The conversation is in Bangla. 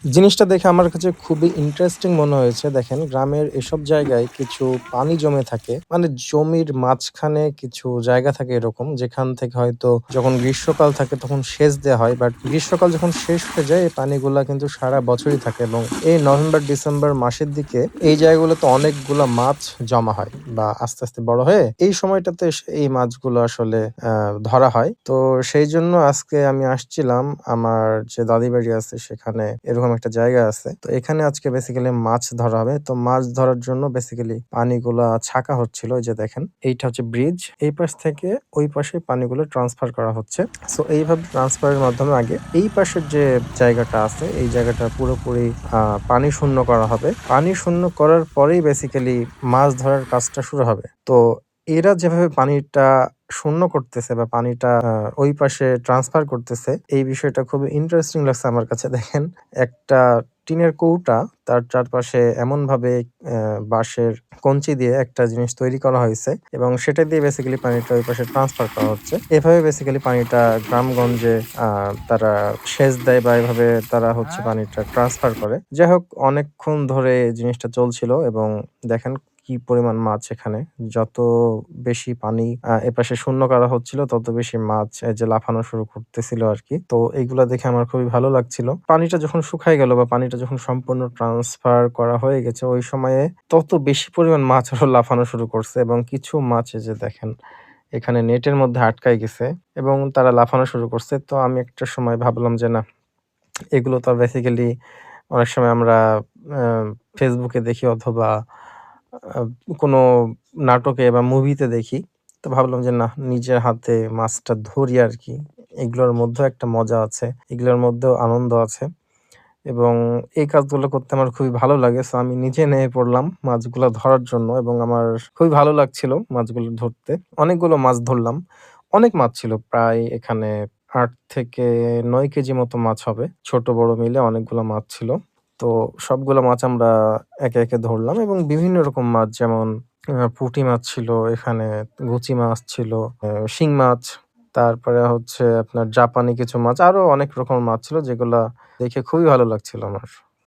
জিনিসটা দেখে আমার কাছে খুবই ইন্টারেস্টিং মনে হয়েছে। দেখেন গ্রামের এসব জায়গায় কিছু পানি জমে থাকে। মানে জমির মাঝখানে কিছু জায়গা থাকে এরকম যেখান থেকে হয়তো যখন গ্রীষ্মকাল থাকে তখন সেচ দেয়া হয়। বাট গ্রীষ্মকাল যখন শেষ হয়ে যায় এই পানিগুলা কিন্তু সারা বছরই থাকে এবং এই নভেম্বর-ডিসেম্বর মাসের দিকে এই জায়গাগুলোতে অনেকগুলা মাছ জমা হয় বা আস্তে, আস্তে বড় হয়ে এই সময়টাতে এই মাছগুলো আসলে ধরা হয়। তো সেইজন্য আজকে আমি আসছিলাম আমার যে দাদি বাড়ি আছে সেখানে এরকম একটা জায়গা আছে। তো এখানে আজকে বেসিক্যালি মাছ ধরা হবে। তো মাছ ধরার জন্য বেসিক্যালি পানিগুলা ছাঁকা হচ্ছিল। এই যে দেখেন এইটা হচ্ছে ব্রিজ। এই পাশ থেকে ওই পাশে পানিগুলো ট্রান্সফার করা হচ্ছে। সো এইভাবে ট্রান্সফারের মাধ্যমে আগে এই পাশের যে জায়গাটা আছে এই জায়গাটা পুরোপুরি পানি শূন্য করা হবে। পানি শূন্য করার পরেই বেসিক্যালি মাছ ধরার কাজটা শুরু হবে। তো এরা যেভাবে পানিটা শূন্য করতেছে বা পানিটা ওই পাশে ট্রান্সফার করতেছে, এই বিষয়টা খুবই ইন্টারেস্টিং লাগছে আমার কাছে। দেখেন একটা টিনের কৌটা তার চারপাশে এমনভাবে বাঁশের কঞ্চি দিয়ে একটা জিনিস তৈরি করা হয়েছে এবং সেটা দিয়ে বেসিক্যালি পানিটা ওই পাশে ট্রান্সফার করা হচ্ছে। এভাবে বেসিক্যালি পানিটা গ্রামগঞ্জে তারা সেচ দেয় বা এভাবে তারা হচ্ছে পানিটা ট্রান্সফার করে। যাই হোক অনেকক্ষণ ধরে জিনিসটা চলছিল এবং দেখেন কি পরিমাণ মাছ এখানে। যত বেশি পানি এপাশে শূন্য করা হচ্ছিল তত বেশি মাছ এই যে লাফানো শুরু করতেছিল আরকি। তো এইগুলা দেখে আমার খুবই ভালো লাগছিল। পানিটা যখন শুকায় গেল বা পানিটা যখন সম্পূর্ণ ট্রান্সফার করা হয়ে গেছে ওই সময়ে তত বেশি পরিমাণ মাছ আরো লাফানো শুরু করছে এবং কিছু মাছ এই যে দেখেন এখানে নেটের মধ্যে আটকায় গেছে এবং তারা লাফানো শুরু করছে। তো আমি একটা সময় ভাবলাম যে না এগুলো তো বেসিক্যালি অনেক সময় আমরা আ Facebook এ দেখি অথবা আ কোনো নাটকে বা মুভিতে দেখি। তো ভাবলাম যে না নিজের হাতে মাছটা ধরি আরকি। এগুলোর মধ্যেও একটা মজা আছে। এগুলোর মধ্যেও আনন্দ আছে এবং এই কাজগুলো করতে আমার খুবই ভালো লাগে। সো আমি নিজে নেমে পড়লাম মাছগুলা ধরার জন্য এবং আমার খুবই ভালো লাগছিল মাছগুলো ধরতে। অনেকগুলো মাছ ধরলাম। অনেক মাছ ছিল প্রায় এখানে ৮ থেকে ৯ কেজি মতো মাছ হবে। ছোট বড় মিলে অনেকগুলো মাছ ছিল। তো সবগুলো মাছ আমরা একে, একে ধরলাম এবং বিভিন্ন রকম মাছ যেমন পুঁটি মাছ ছিল এখানে, গুচি মাছ ছিল, শিং মাছ, তারপরে হচ্ছে আপনার জাপানি কিছু মাছ, আরো অনেক রকমের মাছ ছিল যেগুলা দেখে খুবই ভালো লাগছিল আমার।